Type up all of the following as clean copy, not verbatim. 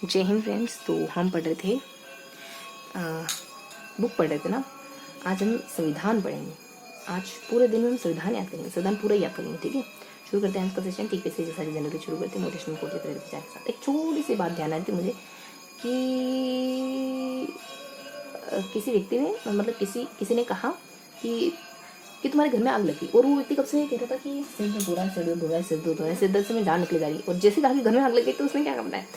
जय हिंद फ्रेंड्स। तो हम पढ़ रहे थे बुक पढ़ रहे थे ना। आज हम संविधान पढ़ेंगे। आज पूरे दिन में हम संविधान याद करेंगे, संविधान पूरा याद करेंगे। ठीक है, शुरू करते हैं आज का सेशन। ठीक है, जैसा जनवरी शुरू करते हैं मोटिवेशनल कोट के साथ। एक छोटी सी बात ध्यान आई थी मुझे कि किसी व्यक्ति ने मतलब किसी ने कहा कि तुम्हारे घर में आग लगी, और वो व्यक्ति कब से कह रहा था कि सिर दर्द हो रहा है, सिर दर्द हो रहा है, सिर दर्द हो रहा है, सिर दर्द से मैं जान निकली जा रही है। और जैसे कहा कि घर में आग लगी तो उसने क्या करना है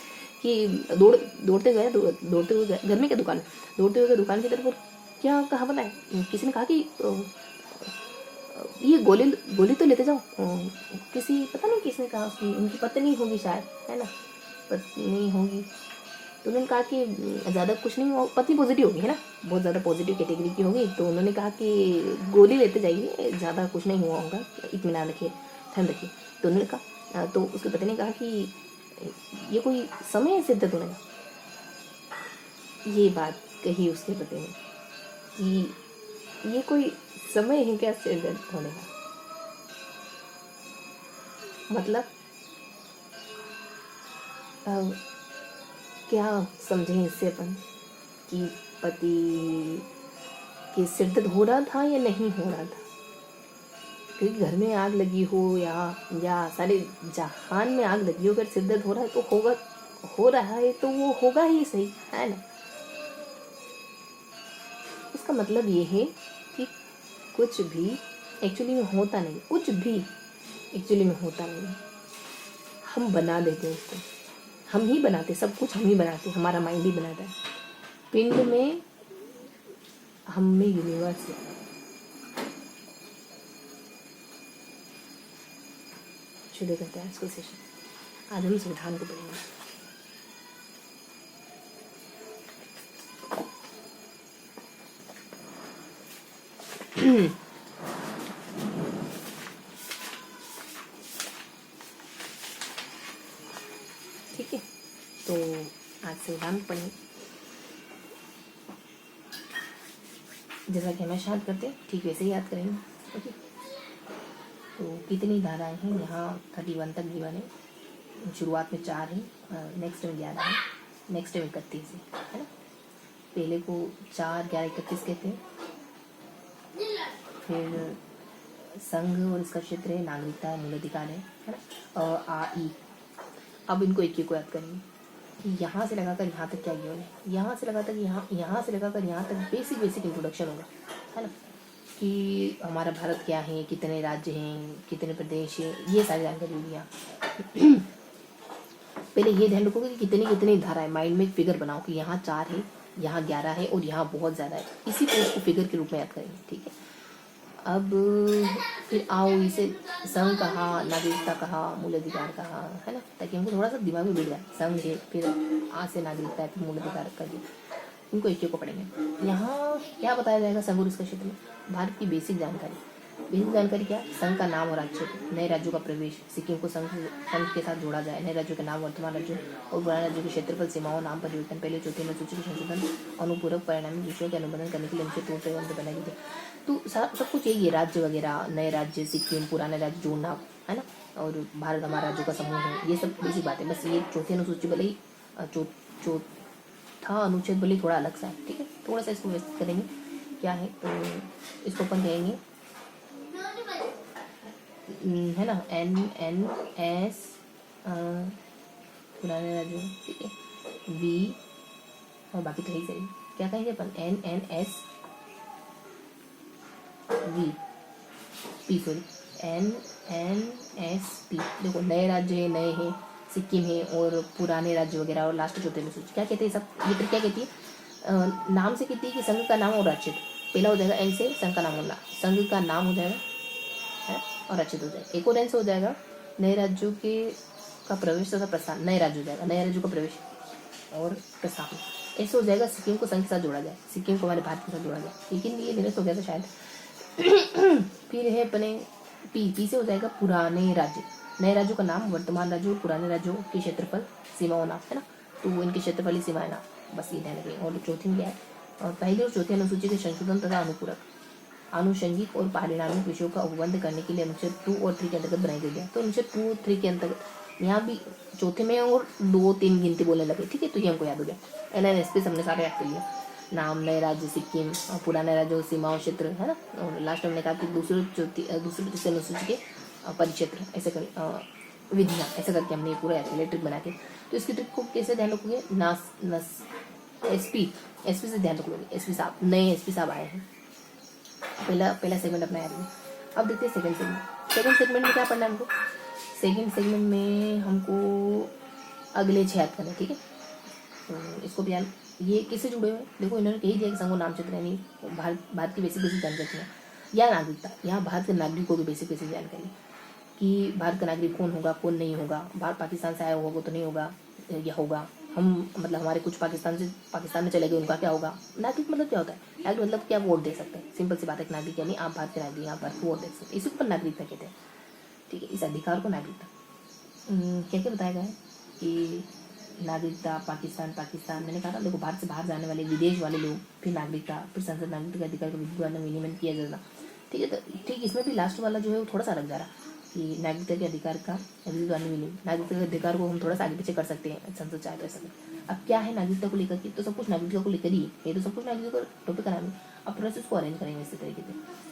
कि दौड़ते हुए घर में क्या दुकान, दौड़ते हुए दुकान की तरफ। क्या कहा पता है, किसी ने कहा कि ये गोली तो लेते जाओ। किसी पता नहीं किसने कहा, उसकी उनकी पत्नी होगी शायद, है ना, पत्नी होगी। तो उन्होंने कहा कि ज़्यादा कुछ नहीं हो, पत्नी पॉजिटिव होगी, है ना, बहुत ज़्यादा पॉजिटिव कैटेगरी की होगी। तो उन्होंने कहा कि गोली लेते जाइए, ज़्यादा कुछ नहीं हुआ होगा, इत्मीनान रखिए, ठंड रखिए। तो उन्होंने कहा, तो उसके पति ने कहा कि ये कोई समय है सिर दर्द होने का। ये बात कही उसके पति ने कि ये कोई समय है क्या सिर दर्द होने का। मतलब क्या समझें इससे अपन कि पति के सिर दर्द हो रहा था या नहीं हो रहा था। क्योंकि घर में आग लगी हो या सारे जहान में आग लगी हो, अगर सिर दर्द हो रहा है तो हो रहा है तो वो होगा ही सही, है ना। इसका मतलब ये है कि कुछ भी एक्चुअली में होता नहीं, कुछ भी एक्चुअली में होता नहीं, हम बना देते हैं उसको। हम ही बनाते, सब कुछ हम ही बनाते, हमारा माइंड ही बनाता है। पिंड में हम में यूनिवर्स है। शुरू करते हैं आज का सेशन। आज हम संविधान को पढ़ेंगे। ठीक है, तो आज संविधान पढ़ेंगे जैसा कि हमेशा याद करते हैं, ठीक वैसे ही याद करेंगे। ओके, तो कितनी धाराएं हैं यहाँ? 31 तक गिवन है। शुरुआत में 4 है, नेक्स्ट में 11 है, नेक्स्ट में 31 है ना। पहले को 4, 11, 31 कहते हैं। फिर संघ और इसका क्षेत्र है, नागरिकता है, मूल अधिकार है ना, आ ई। अब इनको एक एक को याद करेंगे कि यहाँ से लगाकर यहाँ तक क्या गिवन है, यहाँ से लगाकर यहाँ से लगाकर यहाँ तक बेसिक इंट्रोडक्शन होगा, है ना, कि हमारा भारत क्या है, कितने राज्य हैं, कितने प्रदेश हैं, ये सारी जानकारी होगी यहाँ। पहले ये ध्यान रखोगे कि कितनी धारा है। माइंड में एक फिगर बनाओ कि यहाँ 4 है, यहाँ 11 है और यहाँ बहुत ज़्यादा है। इसी को उसको फिगर के रूप में याद करेंगे। ठीक है, अब फिर आओ इसे संघ कहा, नागरिकता कहा, मूल अधिकार कहा, है ना, ताकि हमको थोड़ा सा दिमाग में बैठ जाए। संघ है, फिर आ से नागरिकता है, फिर मूल अधिकार कर दिया। इनको एक को पढ़ेंगे। यहाँ क्या बताया जाएगा संघ और इसका क्षेत्र में? भारत की बेसिक जानकारी क्या? संघ का नाम और राज्य, नए राज्यों का प्रवेश, सिक्किम को संघ के साथ जोड़ा जाए, नए राज्यों के नाम, वर्तमान राज्यों और पुराने राज्यों के क्षेत्रफल, सीमाओं, नाम परिवर्तन, पहले चौथी अनुसूची के संशोधन, अनुपूरक परिणामी विषयों के अनुबंधन करने के लिए अनुच्छेद 2 बनाई गई। तो सब कुछ यही है, राज्य वगैरह, नए राज्य, सिक्किम, पुराने राज्य जोड़ना, है ना, और भारत हमारा राज्यों का समूह है। ये सब बेसिक बात है। बस ये चौथी अनुसूची भले ही चौथा अनुच्छेद भले थोड़ा अलग सा है। ठीक है, थोड़ा सा इसको व्यवस्थित करेंगे। क्या है तो इसको अपन कहेंगे, है ना, NNS पुराने राज्यों, ठीक है, V और बाकी तो यही सही। क्या कहेंगे अपन? NNS V P, sorry, NNSP। देखो, नए राज्य है, नए हैं, सिक्किम है और पुराने राज्य वगैरह, और लास्ट चौथे में सूची क्या कहते हैं सब ये ट्रिक क्या कहती है? नाम से कहती है कि संघ का नाम और राज्य। पहला हो जाएगा N से, संघ का नाम होना, संघ का नाम हो जाएगा है और अच्छे हो जाएगा। एक और N से हो जाएगा नए राज्यों के का प्रवेश तथा प्रस्थान, नए राज्य हो जाएगा, नए राज्यों का प्रवेश और प्रस्थान। ऐसे हो जाएगा सिक्किम को संघ के साथ जोड़ा जाए, सिक्किम को हमारे भारत के साथ जोड़ा जाए। लेकिन ये निरस्त हो गया था शायद। फिर है अपने पी से हो जाएगा पुराने राज्य, नए राज्यों का नाम, वर्तमान राज्यों, पुराने राज्यों के क्षेत्रफल, सीमाओं नाम, है ना, तो इनके क्षेत्रफल, सीमाएं नाम, बस ये ध्यान रखेंगे। और चौथी में क्या है? और पहली और चौथी अनुसूची के संशोधन तथा अनुपूरक, आनुषंगिक और परिणामी विषयों का उपबंध करने के लिए अनुच्छेद 2 और 3 के अंतर्गत बनाई गई है। तो अनुच्छेद 2 और 3 के अंतर्गत यहाँ भी चौथे में और 2-3 गिनती बोलने लगे, ठीक है। तो ये हमको याद हो गया। NNSP हमने सारे याद कर लिया। नाम, नए राज्य सिक्किम, पुराने राज्यों सीमाओं क्षेत्र, है ना। और लास्ट में हमने कहा कि दूसरे तीसरे अनुसूची के परिक्षेत्र, ऐसे कर विधियाँ, ऐसे करके हमने पूरा याद किया ट्रिक बना के। तो इसकी ट्रिक को कैसे ध्यान रखोगे? SP से ध्यान रख लोगे। SP साहब, नए SP साहब आए हैं। पहला सेगमेंट अपना याद है। अब देखते हैं सेकंड सेगमेंट में क्या पढ़ना है हमको। सेकंड सेगमेंट में हमको अगले 6 याद करना है, ठीक है। तो इसको भी याद, ये किससे जुड़े हुए हैं? देखो इन्होंने कही दिया कि संघ नाम क्षेत्र यानी भारत की बेसिक जानकारी है या नागरिकता। यहाँ भारत के नागरिकों की बेसिक जानकारी कि भारत का नागरिक कौन होगा, कौन नहीं होगा, भारत पाकिस्तान से आया होगा तो नहीं होगा या होगा, हम मतलब हमारे कुछ पाकिस्तान में चले गए उनका क्या होगा। नागरिक मतलब क्या होता है? नागरिक मतलब क्या वोट दे सकते हैं, सिंपल सी बात है। नागरिक यानी आप भारत के नागरिक, यहाँ पर वोट दे सकते हैं, इसी पर नागरिकता कहते हैं, ठीक है। इस अधिकार को नागरिकता क्या क्या बताया गया है कि नागरिकता पाकिस्तान मैंने कहा था देखो, भारत से बाहर जाने वाले विदेश वाले लोग, फिर नागरिकता, फिर संसद नागरिकता के अधिकार का विद्वान विनियमन किया जाना, ठीक है। तो ठीक इसमें भी लास्ट वाला जो है वो थोड़ा सा अलग जा रहा कि नागरिकता के अधिकार का विद्वान विनियमन, नागरिकता के अधिकार को हम थोड़ा सा आगे पीछे कर सकते हैं, संसद चाहे तो ऐसा। अब क्या है नागरिकता को लेकर के, तो सब कुछ नागरिकता को लेकर ही है, ये तो सब कुछ नागरिकता का टॉपिक कराएंगे। अब थोड़ा सा इसको अरेंज करेंगे इसी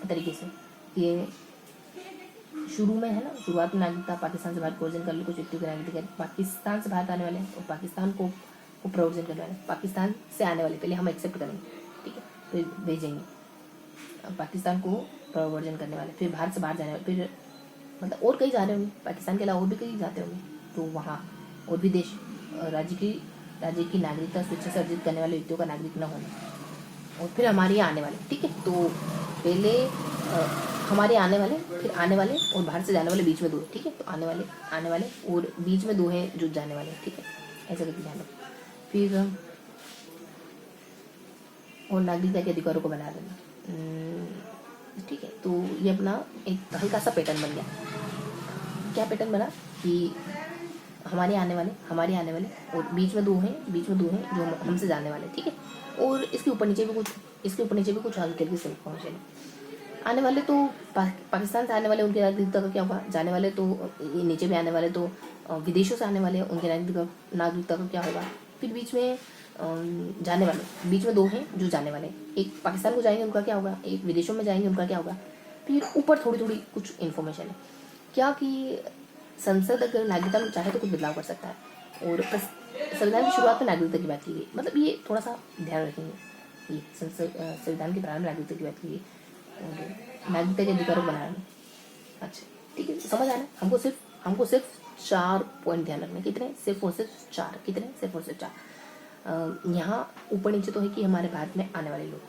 तरीके से ये शुरू में है ना, शुरुआत में नागरिकता पाकिस्तान से भारत को अर्जन कर ले कुछ व्यक्तियों की नागरिकता, पाकिस्तान से भारत आने वाले हैं और पाकिस्तान को प्रवर्जन करने वाले, पाकिस्तान से आने वाले पहले हम एक्सेप्ट करेंगे, ठीक है, फिर भेजेंगे पाकिस्तान को प्रवर्जन करने वाले, फिर भारत से बाहर जाने वाले, फिर मतलब और कहीं जा रहे होंगे, पाकिस्तान के अलावा और भी कहीं जाते होंगे, तो वहाँ और भी देश राज्य की नागरिकता स्वेच्छा से अर्जित करने वाले व्यक्तियों का नागरिक न होना, और फिर हमारे यहाँ आने वाले, ठीक है। तो पहले हमारे आने वाले, फिर आने वाले और भारत से जाने वाले बीच में 2, ठीक है। तो आने वाले और बीच में 2 हैं जो जाने वाले, ठीक है, ऐसा करके ध्यान रखो। फिर और नागरिकता के अधिकारों को बना देना, ठीक है। तो ये अपना एक हल्का सा पैटर्न बन गया। क्या पैटर्न बना कि हमारे आने वाले और बीच में 2 हैं जो हमसे जाने वाले, ठीक है। और इसके ऊपर नीचे भी कुछ आगे करके सिर्फ पहुँचे आने वाले, तो पाकिस्तान से आने वाले उनकी नागरिकता का क्या होगा, जाने वाले तो नीचे भी आने वाले तो विदेशों से आने वाले उनके नागरिकता का क्या होगा। फिर बीच में जाने वाले, बीच में 2 हैं जो जाने वाले, एक पाकिस्तान को जाएंगे उनका क्या होगा, एक विदेशों में जाएंगे उनका क्या होगा। फिर ऊपर थोड़ी कुछ इन्फॉर्मेशन है क्या कि संसद अगर नागरिकता में चाहे तो कुछ बदलाव कर सकता है, और संविधान की शुरुआत में नागरिकता की बात की गई, मतलब ये थोड़ा सा ध्यान रखेंगे, ये संविधान के प्रारंभ में नागरिकता की बात की गई, नागरिकता के अधिकारों बनाना। अच्छा ठीक है, समझ आना। हमको सिर्फ 4 पॉइंट ध्यान रखने, कितने? सिर्फ और सिर्फ 4, कितने? सिर्फ और सिर्फ 4। यहाँ ऊपर नीचे तो है कि हमारे भारत में आने वाले लोग,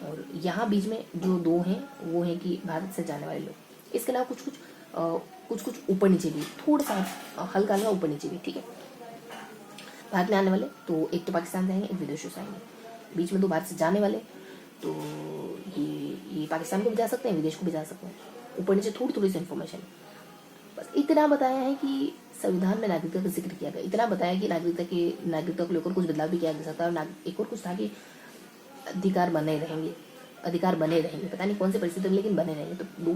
और यहाँ बीच में जो 2 हैं वो है कि भारत से जाने वाले लोग। इसके अलावा कुछ ऊपर नीचे भी, थोड़ा सा हल्का ऊपर नीचे भी, ठीक है। भारत में आने वाले तो एक तो पाकिस्तान से आएंगे, एक विदेशों से आएंगे, बीच में 2 भारत से जाने वाले, तो ये पाकिस्तान को भी जा सकते हैं, विदेश को भी जा सकते हैं। ऊपर नीचे थोड़ी सी इन्फॉर्मेशन, बस इतना बताया है कि संविधान में नागरिकता का जिक्र किया गया, इतना बताया कि नागरिकता को लेकर कुछ बदलाव भी किया जा सकता है, और एक और कुछ था कि अधिकार बने रहेंगे, पता नहीं कौन से परिस्थिति में, लेकिन बने रहेंगे। तो 2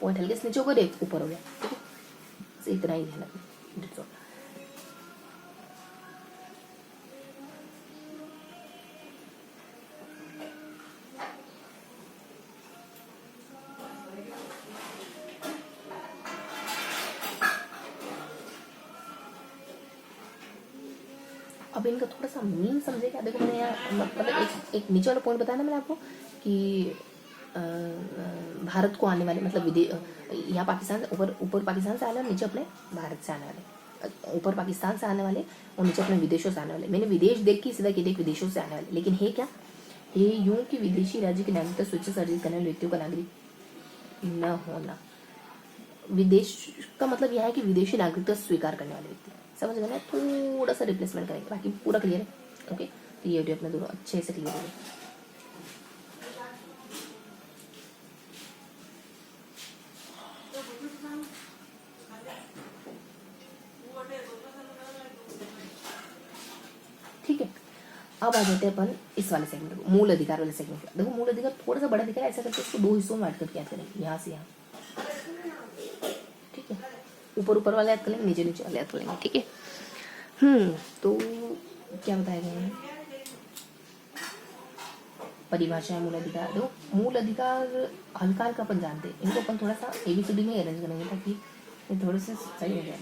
पॉइंट हल्के से नीचे होकर एक ऊपर हो गया, ठीक है। इतना ही ध्यान रखना। अब इनका थोड़ा सा मीन समझेगा। देखो मैंने यहाँ मतलब एक नीचे वाला पॉइंट बताया ना मैंने आपको कि भारत को आने वाले मतलब यहाँ पाकिस्तान से ऊपर पाकिस्तान से आने वाले, नीचे अपने भारत से आने वाले, ऊपर पाकिस्तान से आने वाले और नीचे अपने विदेशों से आने वाले। मैंने विदेश देख के सीधा देख विदेशों से आने वाले, लेकिन है क्या, ये यूं कि विदेशी राज्य की नागरिकता स्वेच्छा से अर्जित करने वाले व्यक्तियों का नागरिक न होना। विदेश का मतलब यह है कि विदेशी नागरिकता स्वीकार करने वाले व्यक्ति, समझ गए ना। थोड़ा सा रिप्लेसमेंट करेंगे, बाकी पूरा क्लियर है, ओके। तो ये वीडियो अपने दोनों अच्छे से क्लियर हो गए। ठीक है, अब आ जाते हैं अपन इस वाले सेगमेंट को, मूल अधिकार वाले सेगमेंट को। देखो मूल अधिकार थोड़ा सा बड़ा दिखा है, ऐसा करके इसको 2 हिस्सों में बांट करके याद करेंगे, यहाँ से यहाँ, ठीक है। ऊपर ऊपर वाले याद कर लेंगे, नीचे नीचे वाले याद कर लेंगे, ठीक है। तो क्या बताया गया है, परिभाषा है मूल अधिकार। देखो मूल अधिकार हल्का हल्का अपन जानते हैं, इनको अपन थोड़ा सा ABCD में अरेंज करेंगे ताकि ये थोड़े से सही हो जाए।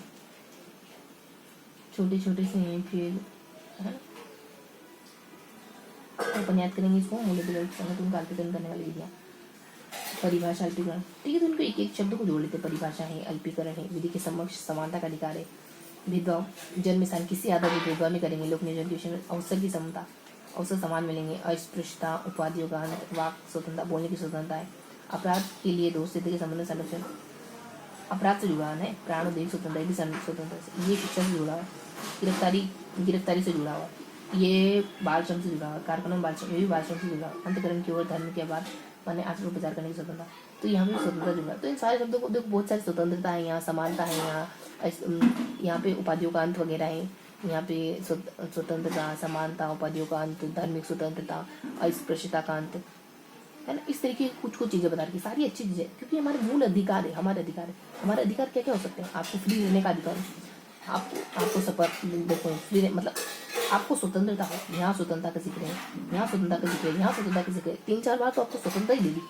छोटे छोटे से हैं फिर, है ना। अपन याद करेंगे इसको मूल अधिकार संगठन का अल्पीकरण करने वाली विधियाँ। परिभाषा, अल्पीकरण, ठीक है। तो इनको एक एक शब्द को जोड़ लेते हैं। परिभाषा है, अल्पीकरण है, विधि के समक्ष समानता का अधिकार है, भेदभाव, जन्म स्थान किसी आधार पर भेदभाव नहीं करेंगे, लोक नियोजन के विषय में अवसर की समता, अवसर समान मिलेंगे, अस्पृश्यता, उपाधियों का अंत, वाक स्वतंत्रता, बोलने की स्वतंत्रता है, अपराध के लिए दोष सिद्ध के संबंध में संरक्षण, अपराध से जुड़ा है, प्राण उद्योग स्वतंत्रता भी स्वतंत्रता से, ये शिक्षा से जुड़ा है, गिरफ्तारी से जुड़ा हुआ, ये बाल श्रम से जुड़ा हुआ, कारखानों बाल श्रम, ये भी बाल श्रम से जुड़ा हुआ, अंतकरण की ओर धर्म के बाद माने आचरण उपचार करने की स्वतंत्रता, तो यहाँ पे स्वतंत्रता जुड़ा। तो इन सारे शब्दों को देखो, बहुत सारी स्वतंत्रता है यहाँ, समानता है यहाँ पे उपाधियों का अंत वगैरह है, यहाँ पे स्वतंत्रता, समानता, उपाधियों का अंत, धार्मिक स्वतंत्रता, अस्पृश्यता का अंत, है ना। इस तरीके की कुछ कुछ चीजें बता रही, सारी अच्छी चीजें, क्योंकि हमारे मूल अधिकार है, हमारे अधिकार है। हमारे अधिकार क्या क्या हो सकते हैं, आपको फ्री रहने का अधिकार है, आपको शपथ देखो फ्री मतलब आपको स्वतंत्रता हो, यहाँ स्वतंत्रता का जिक्र है, यहाँ स्वतंत्रता का जिक्र है, यहाँ स्वतंत्रता का जिक्र है, 3-4 बार तो आपको स्वतंत्रता ही देगी।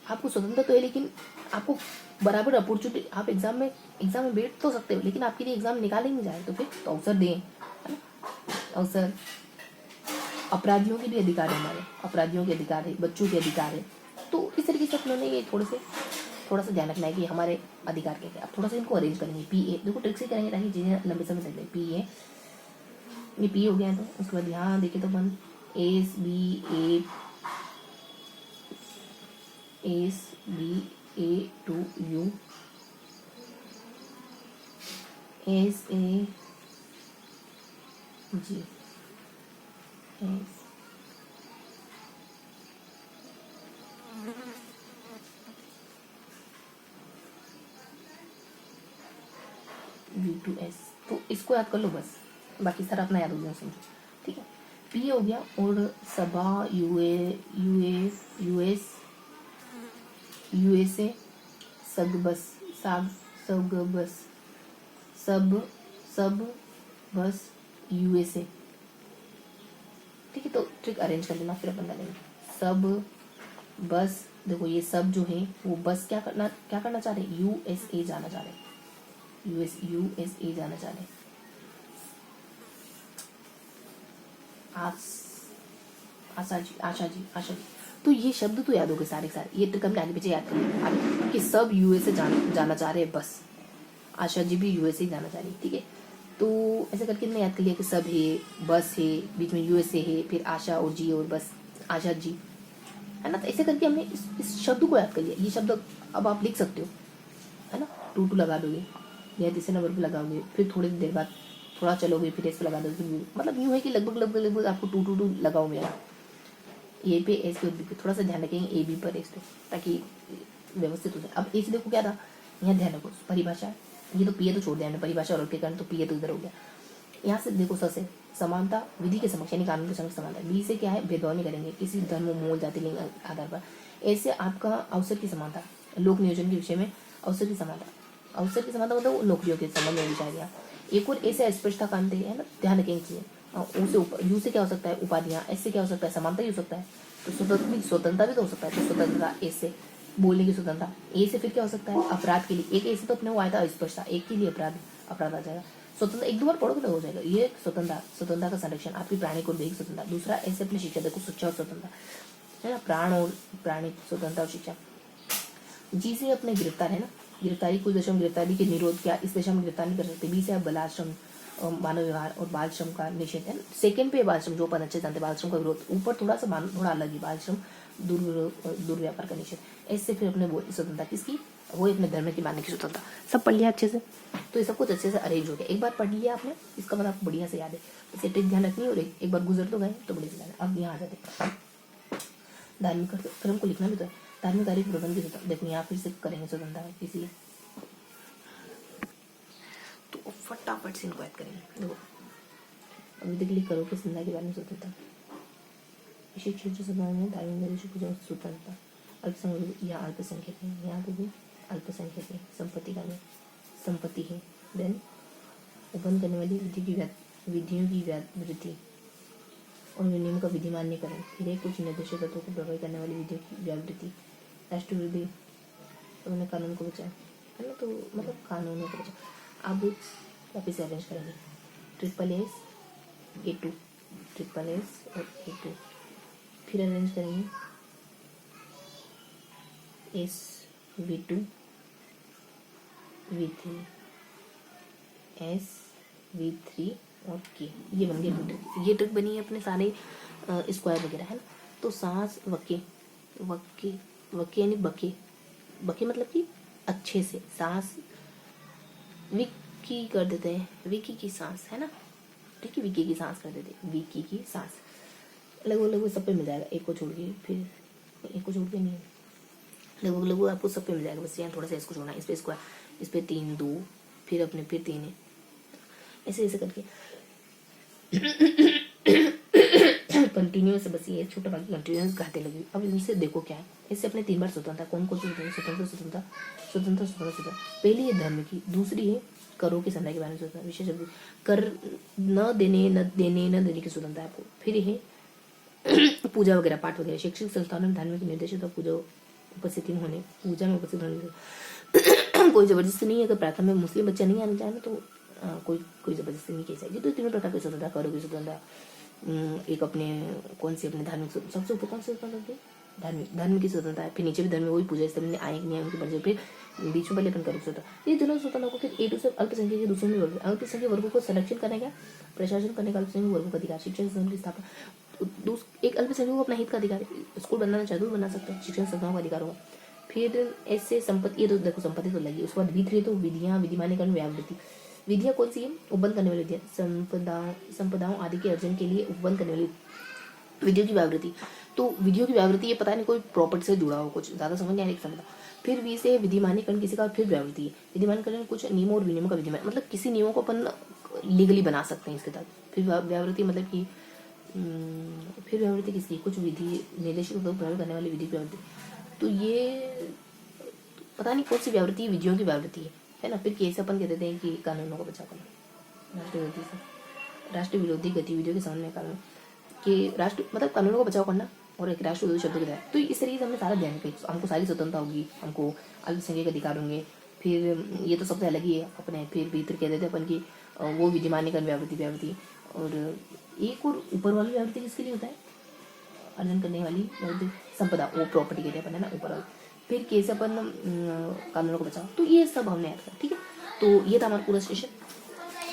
आपको स्वतंत्रता तो है, लेकिन आपको बराबर अपॉर्चुनिटी, आप एग्जाम में बैठ तो सकते हो, लेकिन आपके लिए एग्जाम निकाले नहीं जाए तो फिर तो अवसर दें, है ना, अवसर। अपराधियों के भी अधिकार है, हमारे अपराधियों के अधिकार है, बच्चों के अधिकार है। तो इस तरीके से अपनों ने ये थोड़ा सा ध्यान रखना है कि हमारे अधिकार क्या क्या। आप थोड़ा सा इनको अरेंज करेंगे, PA देखो ट्रिक से करेंगे ताकि चीजें लंबे समय तक ले। PA, ये P हो गया है, तो उसके बाद यहाँ देखे तो अपन SBA to U, SAG, U to S, तो इसको याद कर लो बस, बाकी सारा अपना याद हो गया समझो, ठीक है। P हो गया, और सभा, US, USA, सगबस, सब बस USA, ठीक है। तो ट्रिक अरेंज कर लेना, फिर अपन डालेंगे सब बस। देखो ये सब जो है वो बस क्या करना चाह रहे, USA जाना चाह रहे, USA जाना चाह रहे। आशा जी, तो ये शब्द तो याद हो गए सारे सारे, ये ट्रिक हमने आगे पीछे याद कर लिया कि सब USA जाना चाह रहे हैं, बस आशा जी भी USA जाना चाह रही, ठीक है। तो ऐसा करके हमने याद कर लिया कि सब है, बस है, बीच में USA है, फिर आशा और जी और बस, आशा जी, है ना। तो ऐसे करके हमने इस शब्द को याद कर लिया। ये शब्द अब आप लिख सकते हो, है ना। टू लगा दोगे या तीसरे नंबर पर लगाओगे, फिर थोड़ी देर बाद थोड़ा चलोगे, फिर ऐसे लगा दोगे, मतलब यूँ है कि लगभग आपको टू लगाओगे ना, ए पे एस पे बी पे, थोड़ा सा ध्यान रखेंगे ए बी पर एस पे, ताकि व्यवस्थित हो जाए। अब एस देखो क्या था, यहाँ ध्यान रखो परिभाषा, ये तो पी तो छोड़ दिया हमने, परिभाषा और के कारण तो पी तो इधर हो गया। यहाँ से देखो स से समानता, विधि के समक्ष यानी कानून के समक्ष समानता। बी से क्या है, भेदभाव नहीं करेंगे किसी धर्म, मूल, जाति, लिंग आधार पर। ऐसे आपका अवसर की समानता, लोक नियोजन के विषय में अवसर की समानता मतलब नौकरियों के संबंध में विचार दिया। एक और ऐसे अस्पृश्यता कांत है ना, ध्यान रखेंगे चीजें। उसे ऊपर यू से क्या हो सकता है, उपाधियां, एस से क्या हो सकता है, समानता ही हो सकता है, तो स्वतंत्रता भी तो हो सकता है, तो स्वतंत्रता एस से, बोलने की स्वतंत्रता। ए से फिर क्या हो सकता है, अपराध के लिए, एक ए से तो अपने वो आया था अस्पृश्यता, एक के लिए अपराध आ जाएगा। स्वतंत्रता एक दो बार पढ़ोगे तो हो जाएगा। ये स्वतंत्रता का संरक्षण, आपकी प्राणी को देख स्वतंत्रता। दूसरा ऐसे अपनी शिक्षा देखो, शिक्षा और स्वतंत्रता, है ना, प्राणी स्वतंत्रता और शिक्षा। जी से अपने गिरफ्तार, है ना, गिरफ्तारी, कुछ दशा में गिरफ्तारी के निरोध क्या, इस दशा में गिरफ्तार नहीं कर सकते। बी से आप बलाश्रम, मानव व्यवहार और बाल श्रम का निषेध, है ना। सेकंड पे बाल श्रम, जो अपन अच्छे जानते, बाल श्रम का विरोध। ऊपर थोड़ा अलग ही, बाल श्रम, दुर्व्यापार का निषेध। ऐसे फिर अपने स्वतंत्रता किसकी, वो अपने धर्म की मानने की स्वतंत्रता। सब पढ़ लिया अच्छे से, तो ये सब कुछ अच्छे से अरेंज हो गया। एक बार पढ़ लिया आपने, इसका मतलब आपको बढ़िया से याद है। इसे ट्रिक ध्यान रखनी, और एक बार गुजर तो गए तो बढ़िया से याद है। अब यहाँ आ जाते धार्मिक कर्म को लिखना भी तो है। धार्मिक कार्य प्रबंध की स्वतंत्रता, देखो यहाँ फिर से करेंगे स्वतंत्रता इसलिए, तो फटाफट से इनको याद करेंगे। देखो अभी क्लिक करो कि संध्या के बारे में स्वतंत्रता, विशेष क्षेत्र सभाओं में धार्मिक स्वतंत्रता, अल्पसंख्यक, यहाँ अल्पसंख्यक है, यहाँ पे भी अल्पसंख्यक है, संपत्ति का नहीं, संपत्ति है। देन उत्पन्न करने वाली विधियों की व्यावृत्ति और नियम का विधि मान्यकरण। फिर है कुछ निर्देशित तत्वों को प्रभावित करने वाली विधियों की व्यावृत्ति। राष्ट्र विरोधी उन्होंने कानून को बचाया है ना, तो मतलब कानूनों को बचाया। अब वापिस अरेंज करेंगे SSS A2 SSS और A2, फिर अरेंज करेंगे SV2 V3 SV3 और K। ये बन गया ट्रिक। ये ट्रिक बनी है अपने सारे स्क्वायर वगैरह है ना। तो सांस वके वके वके यानी बके, बके मतलब कि अच्छे से सांस विक्की कर देते हैं, विक्की की सांस है ना, ठीक है, विक्की की सांस कर देते हैं, विक्की की सांस लगभग लगभग सब पे मिल जाएगा, एक को छोड़ के, फिर एक को छोड़ के नहीं, लगभग लगभग आपको सब पे मिल जाएगा। बस यहाँ थोड़ा सा इसको छोड़ना, इस पे स्क्वायर, इस पे 3 2, फिर अपने फिर 3 है, ऐसे ऐसे करके कंटिन्यूस। बस ये छोटा बाकी कंटिन्यूस गाते लगे। अब इनसे देखो क्या है, इससे अपने 3 बार स्वतंत्रता, कौन कौन सी स्वतंत्र स्वतंत्रता स्वतंत्र स्वतंत्र। पहली है धर्म की, दूसरी है करों की संज्ञा के बारे में स्वतंत्रता, विशेष शब्द कर न देने की स्वतंत्रता आपको। फिर है पूजा वगैरह पाठ वगैरह, शैक्षिक संस्थानों में धार्मिक निर्देशित और पूजा उपस्थिति में होने, पूजा में उपस्थित होने कोई जबरदस्ती नहीं है। अगर प्रार्थना में मुस्लिम बच्चा नहीं आना चाहे ना तो कोई जबरदस्ती नहीं कह सकती। तो तीनों प्रकार की स्वतंत्रता, करों की स्वतंत्रता, एक अपने कौन सी अपने धार्मिक, सबसे ऊपर कौन सी स्वतंत्रता है, धर्म की स्वतंत्रता है। फिर नीचे भी धर्म वही पूजा स्थल आए नियम की परिचय, फिर बीच में पहले अपन करों स्वतंत्रता। ये दोनों स्वतंत्रता को फिर A2 से अल्पसंख्यक के दूसरे में वर्ग, अल्पसंख्यक वर्गों को संरक्षण करने का, प्रशासन करने का अल्पसंख्यक वर्गों का अधिकार, शिक्षण संस्थान की स्थापना। एक अल्पसंख्यक को अपना हित का अधिकार, स्कूल बनाना चाहे तो बना सकते हैं, शिक्षण संस्थाओं का अधिकार होगा। फिर ऐसे संपत्ति, ये तो देखो संपत्ति तो लगी। उसके बाद V3 तो विधियां, विधिमान्यकरण, व्यावृत्ति। विधियां कौन सी है, उपबंध करने वाली विधियां, संपदाओं आदि के अर्जन के लिए उपबंध करने वाली विधियों की व्यावृत्ति। तो विधियों की व्यावृत्ति, ये पता नहीं कोई प्रॉपर्टी से जुड़ा हो, कुछ ज्यादा समझ नहीं आ रहा। फिर V से विधिमान्यकरण किसी का, फिर व्यावृत्ति है। विधिमान्यकरण कुछ नियमों और विनियमों का विधिमान, मतलब किसी नियमों को अपन लीगली बना सकते हैं इसके तहत। फिर व्यावृत्ति मतलब कि फिर व्यावृत्ति किसकी, कुछ विधि निर्देशित प्रयोग करने वाली विधि व्यावृत्ति। तो ये पता नहीं कौन सी व्यावृत्ति, विधियों की व्यावृत्ति है ना। फिर कैसे अपन कह देते हैं कि कानूनों को बचा करना, राष्ट्र विरोधी गतिविधियों के सामने कानून कि राष्ट्र मतलब कानूनों को बचाव करना और एक राष्ट्र विरोधी शब्दों के तहत। तो इस तरीके से हमने सारा ध्यान रखा, हमको सारी स्वतंत्रता होगी, हमको अल्पसंख्यक अधिकार होंगे। फिर ये तो सबसे अलग ही है अपने। फिर भीतर कह देते अपन की वो विधिमान्यकरण, व्यावृत्ति। और एक और ऊपर वाली व्यावृत्ति किसके लिए होता है, अर्जन करने वाली व्यावृत्ति, संपदा, वो प्रॉपर्टी कहते हैं अपन है ना, ऊपर वाली। फिर कैसे अपन कानूनों को बचाओ, तो ये सब हमने याद किया, ठीक है। तो ये था हमारा पूरा सेशन।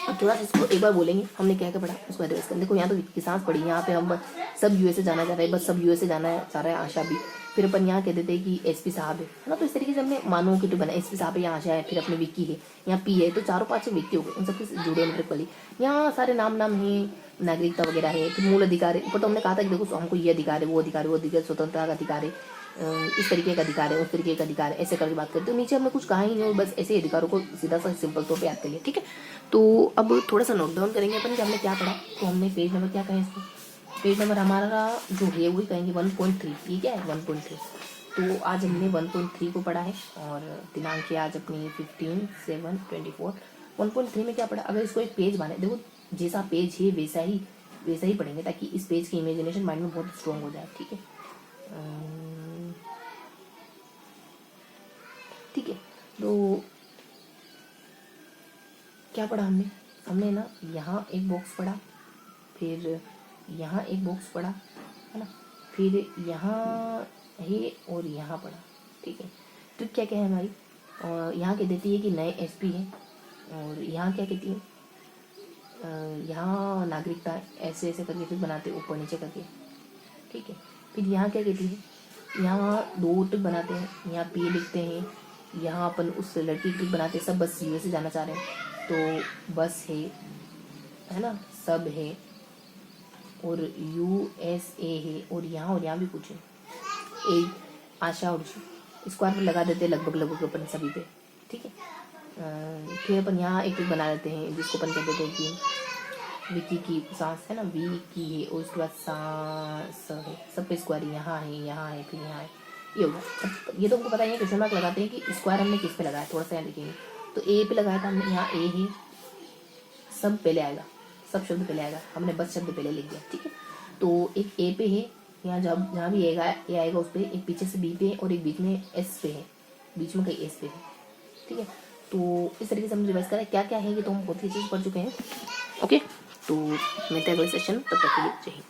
अब थोड़ा सा इसको एक बार बोलेंगे हमने क्या क्या पढ़ा, उसको एड्रेस कर। देखो यहाँ तो की सांस पड़ी, यहाँ पे हम सब USA जाना चाह रहे हैं, बस सब USA जाना चाह रहा है, आशा भी। फिर अपन यहाँ कह देते हैं कि SP साहब है ना, तो इस तरीके से हमने मानव की बना, SP साहब है, यहाँ आशा है, फिर अपने विक्की है, यहाँ P है, तो 4-5 व्यक्ति हो गए, उन सबसे जुड़े मतलब वाली। यहाँ सारे नाम है, नागरिकता वगैरह है, फिर मूल अधिकार है। ऊपर तो हमने कहा था कि देखो हमको ये अधिकार है, वो अधिकार है, वो अधिकार, स्वतंत्रता का अधिकार है, इस तरीके का अधिकार है, उस तरीके का अधिकार है, ऐसे करके बात करते। तो नीचे हमने कुछ कहा ही नहीं, बस ऐसे अधिकारों को सीधा सा सिंपल तौर पे याद कर लिया, ठीक है। तो अब थोड़ा सा नोट डाउन करेंगे अपन कि हमने क्या पढ़ा। तो हमने पेज नंबर क्या कहें इसको, पेज नंबर हमारा जो है वही कहेंगे 1.3, ये क्या है 1.3। तो आज हमने 1.3 को पढ़ा है और दिनांक है आज अपनी 15/7/24। 1.3 में क्या पढ़ा, अगर इसको एक पेज माने, देखो जैसा पेज है वैसा ही पढ़ेंगे, ताकि इस पेज की इमेजिनेशन माइंड में बहुत स्ट्रॉन्ग हो जाए, ठीक है। ठीक है, तो क्या पढ़ा हमने ना यहाँ एक बॉक्स पढ़ा, फिर यहाँ एक बॉक्स पढ़ा है ना, फिर यहाँ है और यहाँ पढ़ा, ठीक है। ट्रिक क्या क्या है हमारी, और यहाँ कह देती है कि नए SP है, और यहाँ क्या कहती है, यहाँ नागरिकता ऐसे ऐसे करके फिर बनाते ऊपर नीचे करके, ठीक है। फिर यहाँ क्या कहती है, यहाँ 2 ट्रिक बनाते हैं, यहाँ P लिखते हैं, यहाँ अपन उस लड़की की ट्रिक बनाते हैं, सब बस USA जाना चाह रहे हैं तो बस है ना, सब है, और USA है, और यहाँ भी कुछ है, एक आशा और स्क्वायर पर लगा देते हैं लगभग अपन सभी पे, ठीक है। फिर अपन यहाँ एक ट्रिक बना देते हैं जिसको अपन कह देते हैं कि विक्की की सांस है ना, V की है, और उसके बाद सांस है, सब पे स्क्वायर यहाँ है, फिर यहाँ है, ये होगा। ये तो हमको पता है, क्वेश्चन मार्क लगाते हैं कि स्क्वायर हमने किस पे लगाया, थोड़ा सा यहाँ लिखेंगे। तो ए पे लगाया था हमने, यहाँ ए है, सब पहले आएगा, सब शब्द पहले आएगा, हमने बस शब्द पहले लिख दिया, ठीक है। तो एक ए पे है, यहाँ जब जहाँ भी ए आएगा उस पर, एक पीछे से बी पे और एक बीच में एस पे है, बीच में कहीं एस पे है, ठीक है। तो इस तरीके से हम रिवाइज करें क्या क्या है, ये तो हम बहुत ही चीज़ पढ़ चुके हैं। ओके, तो मिलते हैं अगले सेशन, तब तक के लिए जय हिंद।